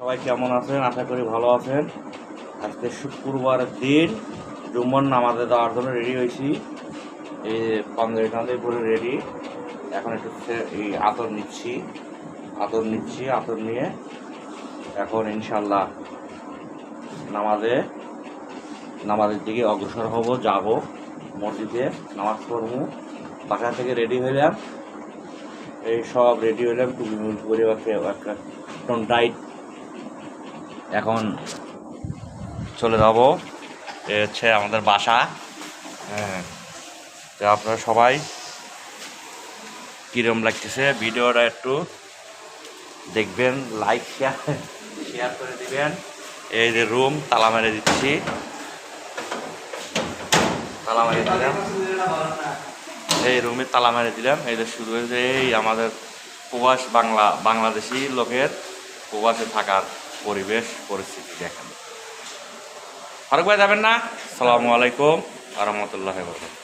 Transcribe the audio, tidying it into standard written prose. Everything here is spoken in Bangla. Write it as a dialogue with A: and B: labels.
A: সবাই কেমন আছেন? আশা করি ভালো আছেন। আজকে শুক্রবারের দিন জুম্মার নামাজে দেওয়ার জন্য রেডি হয়েছি। এই পাঞ্জাবি টাঞ্জাবি পরে রেডি। এখন একটু এই আতর নিচ্ছি। আতর নিয়ে এখন ইনশাল্লাহ নামাজের দিকে অগ্রসর হব, যাব মসজিদে নামাজ পড়বো। বাসা থেকে রেডি হইলাম, এই সব রেডি হইলাম, টুপি মুল করে একটা ডাইট। এখন চলে যাব, এ হচ্ছে আমাদের বাসা। হ্যাঁ, তো আপনারা সবাই কীরকম লাগতেছে ভিডিওটা একটু দেখবেন, লাইক শেয়ার করে দিবেন। এই যে রুম তালা মেরে দিচ্ছি, তালা মেরে দিলাম, এই রুমে তালা মেরে দিলাম। এই যে শুরু হয়েছে এই আমাদের বাংলাদেশি লোকের প্রবাসে থাকার পরিস্থিতি দেখেন। ফারুক ভাই যাবেন না? আসসালামু আলাইকুম ওয়া রাহমাতুল্লাহি ওয়া বারাকাতুহু।